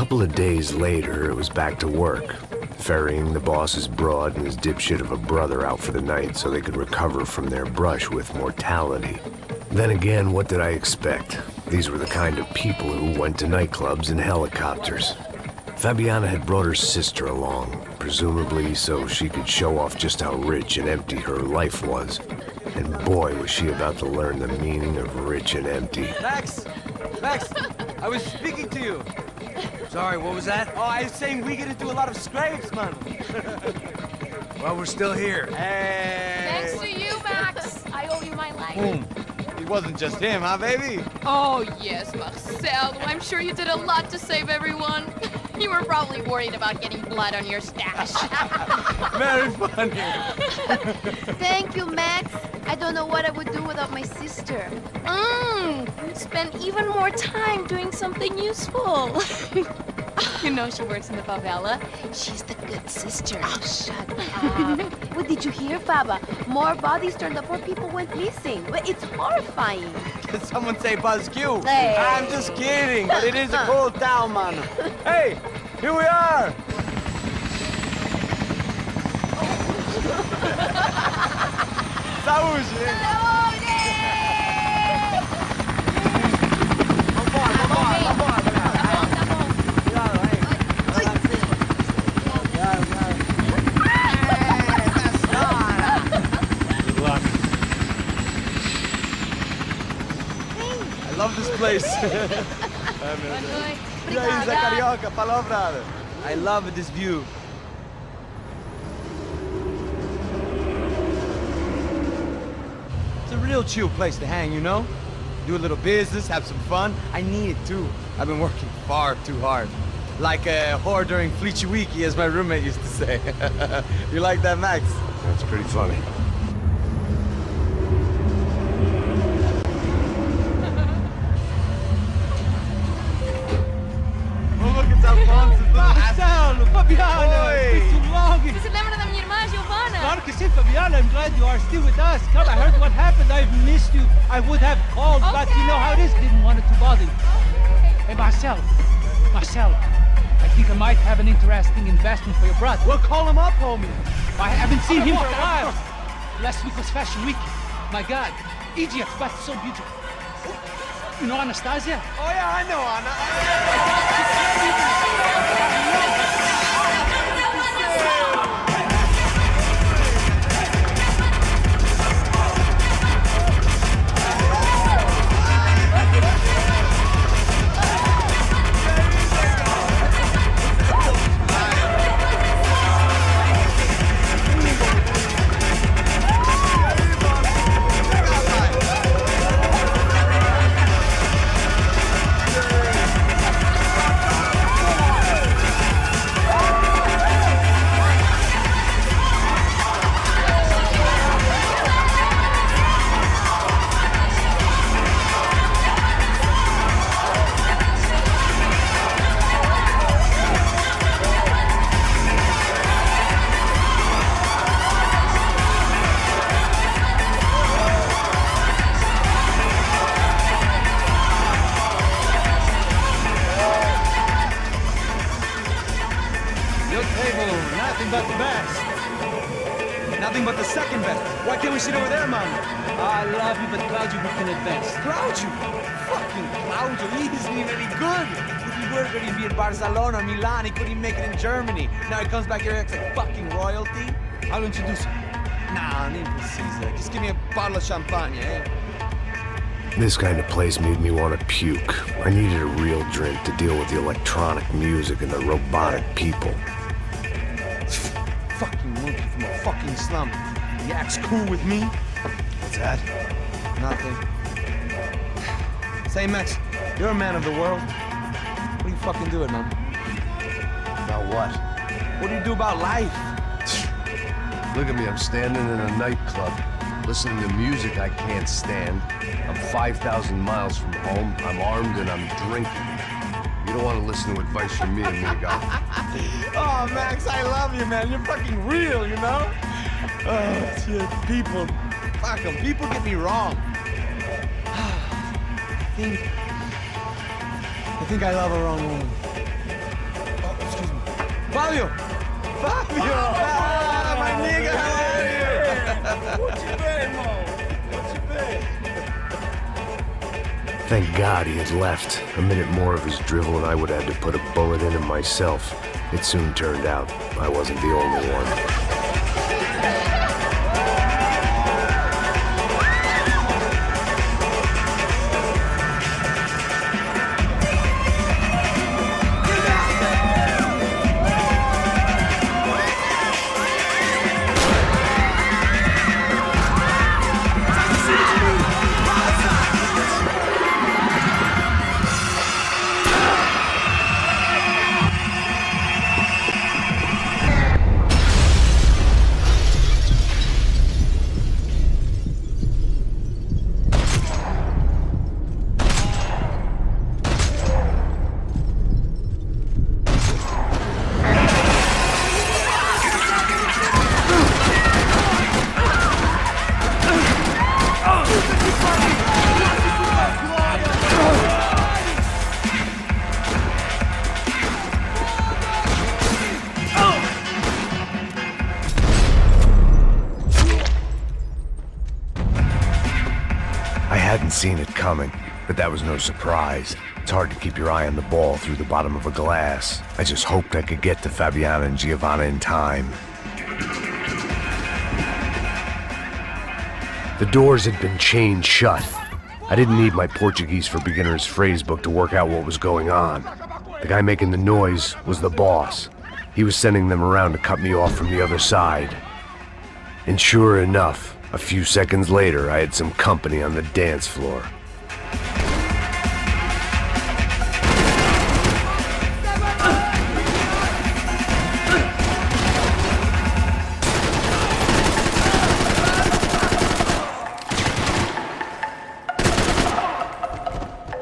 couple of days later, it was back to work, ferrying the boss's broad and his dipshit of a brother out for the night so they could recover from their brush with mortality. Then again, what did I expect? These were the kind of people who went to nightclubs in helicopters. Fabiana had brought her sister along, presumably so she could show off just how rich and empty her life was. And boy, was she about to learn the meaning of rich and empty. Max! Max! I was speaking to you! Sorry, what was that? Oh, I was saying we gotta do a lot of scrapes, man! Well, we're still here. Hey! Thanks to you, Max. I owe you my life. Boom. It wasn't just him, huh, baby? Oh, yes, Marcel. I'm sure you did a lot to save everyone. You were probably worried about getting blood on your stash. Very funny. Thank you, Max. I don't know what I would do without my sister. Spend even more time doing something useful. You know she works in the favela. She's the good sister. Oh, shut up. What did you hear, Baba? More bodies turned up, more people went missing. But it's horrifying. Did someone say Buzz Q? Hey. I'm just kidding, but it is a cool town, man. Hey, here we are. Saúde! I love this place. Carioca, palavra. I love this view. It's a real chill place to hang, you know? Do a little business, have some fun. I need it too. I've been working far too hard. Like a whore during Fleechy Weeky, as my roommate used to say. You like that, Max? That's pretty funny. Marcelo, Fabiana, it's been too long. Você se lembra da minha irmã, Giovanna? Claro que sim, Fabiana. I'm glad you are still with us. Come, I heard what happened. I've missed you. I would have called, but you know how it is. Didn't want it to bother you. Hey, Marcel, I think I might have an interesting investment for your brother. Well, call him up, homie. I haven't seen him for a while. Last week was Fashion Week. My God, Egypt, but so beautiful. You know Anastasia? Oh yeah, I know Anna. Nothing but the best. Nothing but the second best. Why can't we sit over there, man? I love you, but Claudio booked in advance. Claudio? Fucking Claudio, he isn't even any good. If he were going to be in Barcelona or Milan, he couldn't even make it in Germany. Now he comes back here acts like fucking royalty. I'll introduce you. Nah, nem precisa. Just give me a bottle of champagne, eh? This kind of place made me want to puke. I needed a real drink to deal with the electronic music and the robotic people. Fucking monkey from a fucking slum. He acts cool with me. What's that? Nothing. Say, Max, you're a man of the world. What do you fucking do it, man? About what? What do you do about life? Look at me, I'm standing in a nightclub, listening to music I can't stand. I'm 5,000 miles from home, I'm armed and I'm drinking. You don't want to listen to advice from me, amigo. Oh, Max, I love you, man. You're fucking real, you know? Oh, shit. People. Fuck them. People get me wrong. I think I love a wrong woman. Fabio! Fabio! Ah, my nigga, how are you? Thank God he had left. A minute more of his drivel and I would have had to put a bullet in him myself. It soon turned out I wasn't the only one. Seen it coming, but that was no surprise. It's hard to keep your eye on the ball through the bottom of a glass. I just hoped I could get to Fabiana and Giovanna in time. The doors had been chained shut. I didn't need my Portuguese for Beginners phrase book to work out what was going on. The guy making the noise was the boss. He was sending them around to cut me off from the other side. And sure enough, a few seconds later, I had some company on the dance floor.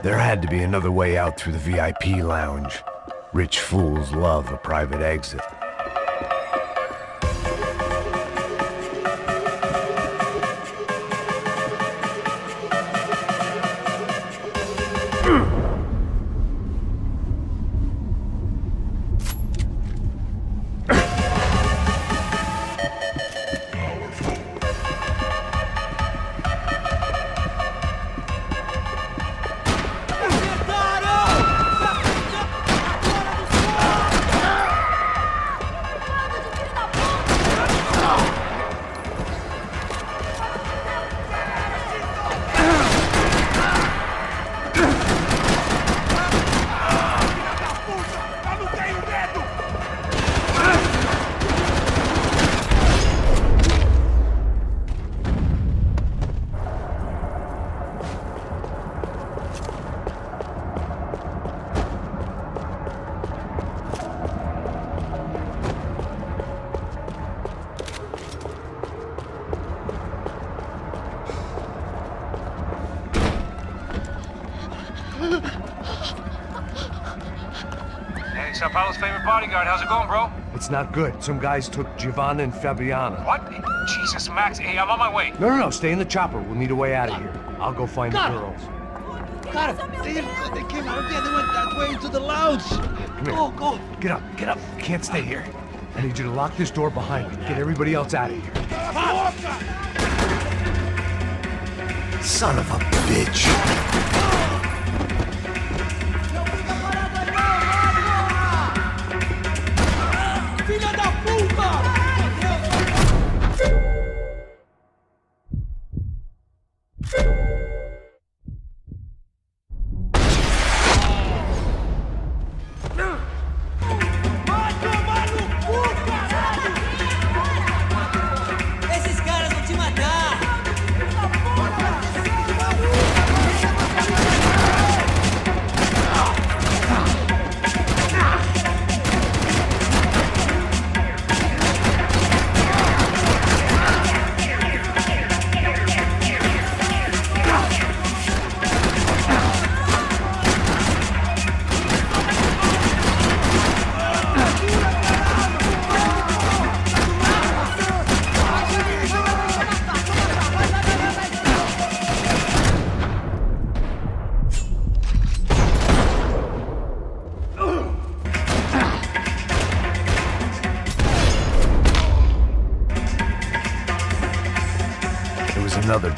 There had to be another way out through the VIP lounge. Rich fools love a private exit. Sao Paulo's favorite bodyguard. How's it going, bro? It's not good. Some guys took Giovanna and Fabiana. What? Jesus, Max. Hey, I'm on my way. No. Stay in the chopper. We'll need a way out of here. I'll go find the girls. Got it. They came out of there. They went that way into the lounge. Come here. Go. Get up. You can't stay here. I need you to lock this door behind me. Get everybody else out of here. Son of a bitch.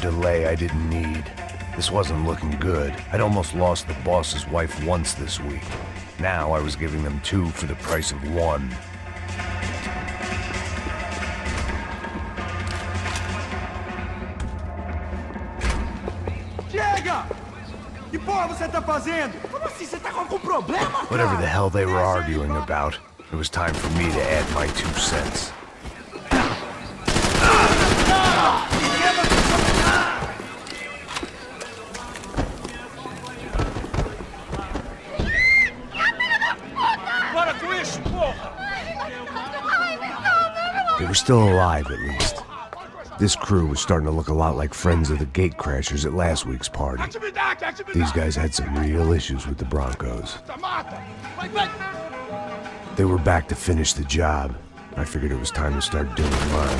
delay I didn't need. This wasn't looking good. I'd almost lost the boss's wife once this week. Now I was giving them 2 for the price of 1. Chega! Que porra você tá fazendo? Como assim? Você tá com algum problema, cara? Whatever the hell they were arguing about, it was time for me to add my 2 cents. They were still alive, at least. This crew was starting to look a lot like friends of the gatecrashers at last week's party. These guys had some real issues with the Broncos. They were back to finish the job. I figured it was time to start doing mine.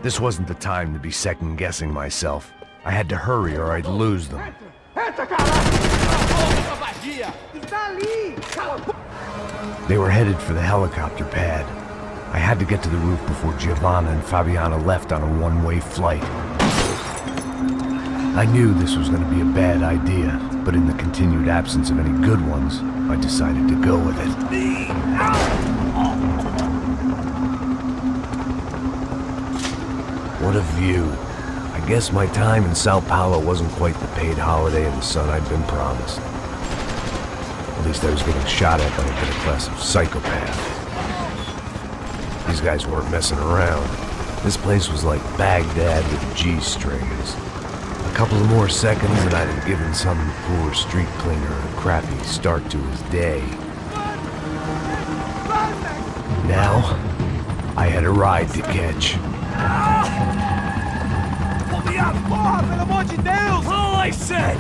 This wasn't the time to be second-guessing myself. I had to hurry or I'd lose them. They were headed for the helicopter pad. I had to get to the roof before Giovanna and Fabiana left on a one-way flight. I knew this was going to be a bad idea, but in the continued absence of any good ones, I decided to go with it. What a view. I guess my time in Sao Paulo wasn't quite the paid holiday in the sun I'd been promised. At least I was getting shot at by a middle-class of psychopaths. These guys weren't messing around. This place was like Baghdad with G-strings. A couple of more seconds and I'd have given some poor street cleaner a crappy start to his day. Now, I had a ride to catch. Porra, pelo amor de Deus! All I said!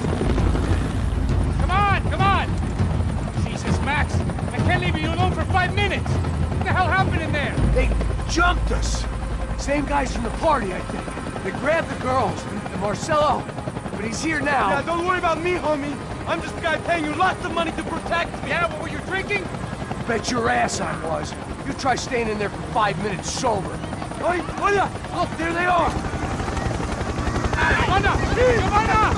Come on! Jesus, Max! I can't leave you alone for 5 minutes! What the hell happened in there? They jumped us! Same guys from the party, I think. They grabbed the girls, and Marcelo, but he's here now. Yeah, don't worry about me, homie. I'm just the guy paying you lots of money to protect me. Yeah, what were you drinking? Bet your ass I was. You try staying in there for 5 minutes sober. Oi, olha! Look, there they are! Giovanna!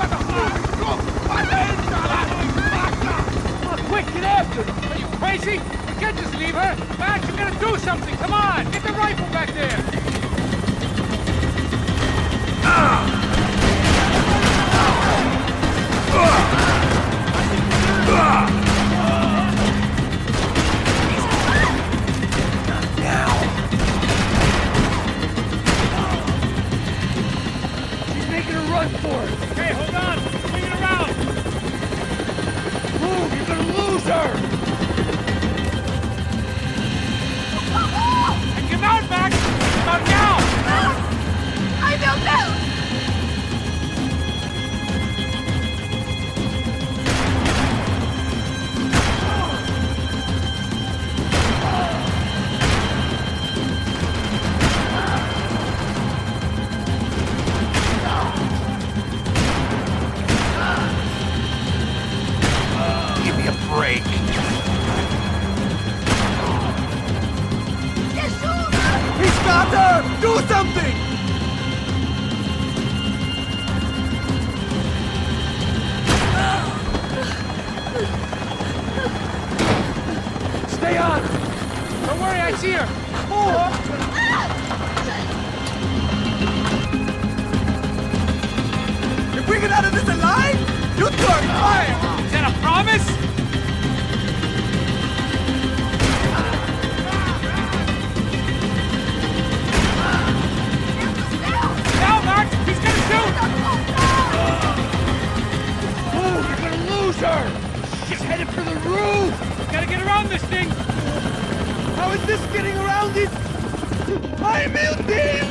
Look, quick, get after them! Are you crazy? We can't just leave her! Max, you gotta do something! Come on! Get the rifle back there! Run for it! Okay, hold on! Swing it around! Move! You're gonna lose her! And get out, Max! Ai, meu Deus!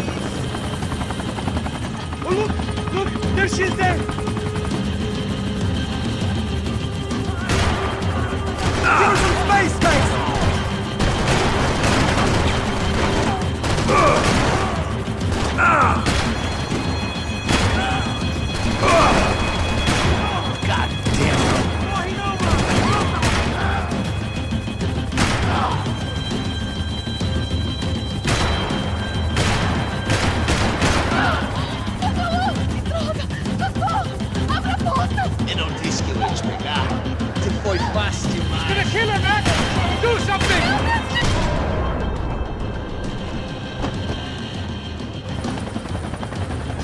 Oh, look, there she is there! Give her some space, thanks! God damn it. Eu não disse que eu ia te pegar. Você foi fácil demais. Gonna kill him, man! Do something!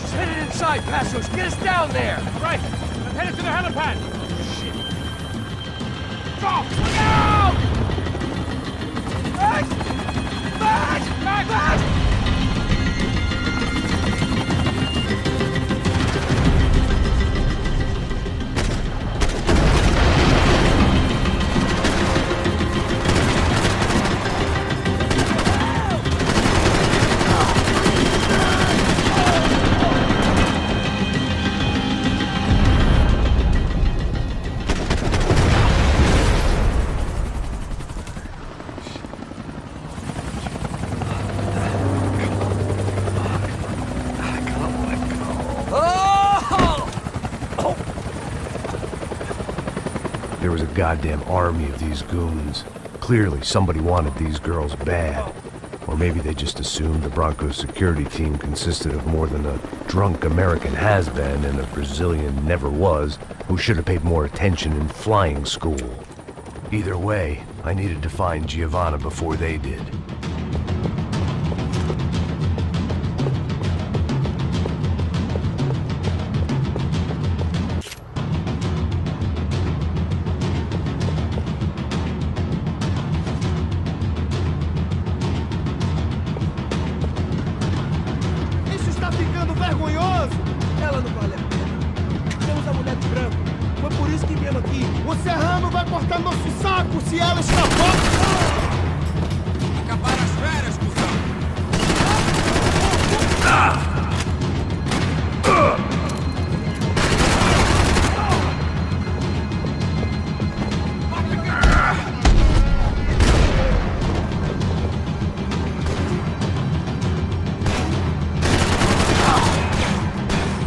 She's headed inside, Passos. Get us down there. Right, I'm headed to the helipad. Shit. Go! Look out! Max! Max! Max! Max! There was a goddamn army of these goons. Clearly, somebody wanted these girls bad. Or maybe they just assumed the Broncos security team consisted of more than a drunk American has-been and a Brazilian never-was who should have paid more attention in flying school. Either way, I needed to find Giovanna before they did. Isso está ficando vergonhoso! Ela não vale a pena. Temos a mulher de branco. Foi por isso que viemos aqui. O serrano vai cortar nosso saco se ela escapar! Acabar as férias, cuzão!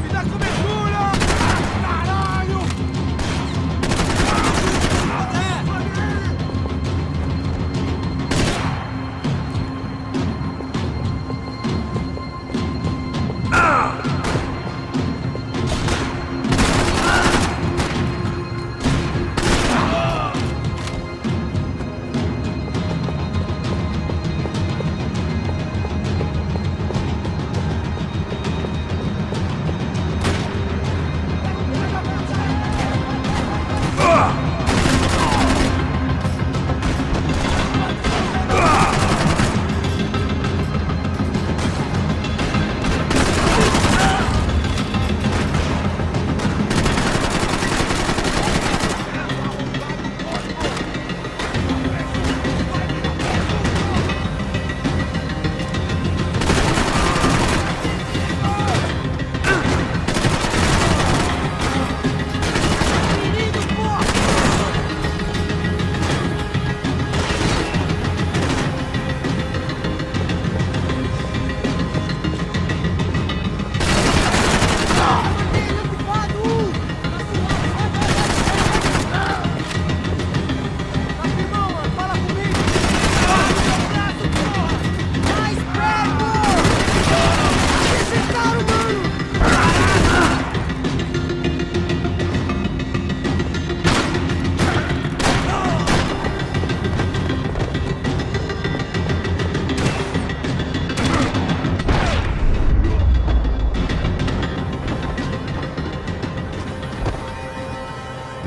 Me dá cobertura! Caralho!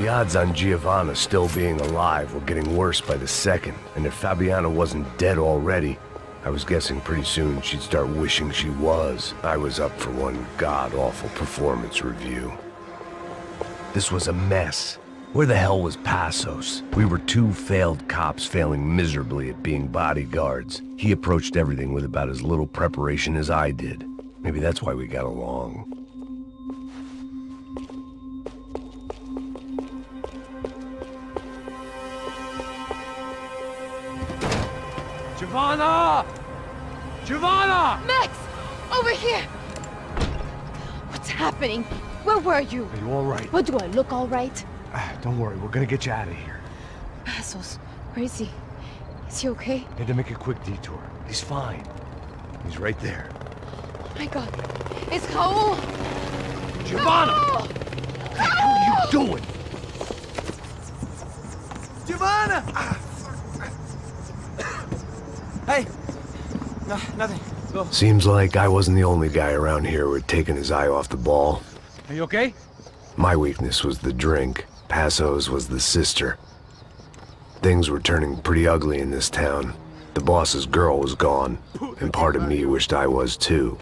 The odds on Giovanna still being alive were getting worse by the second, and if Fabiana wasn't dead already, I was guessing pretty soon she'd start wishing she was. I was up for one god-awful performance review. This was a mess, Where the hell was Passos? We were two failed cops failing miserably at being bodyguards. He approached everything with about as little preparation as I did. Maybe that's why we got along. Giovanna! Giovanna! Max! Over here! What's happening? Where were you? Are you all right? What, do I look all right? Don't worry, we're gonna get you out of here. Passos, where is he? Is he okay? Had to make a quick detour. He's fine. He's right there. Oh my god. It's Raul! Giovanna! No! What the hell are you doing? Giovanna! Hey! No, nothing. Go. Seems like I wasn't the only guy around here who had taken his eye off the ball. Are you okay? My weakness was the drink. Passos was the sister. Things were turning pretty ugly in this town. The boss's girl was gone, and part of me wished I was too.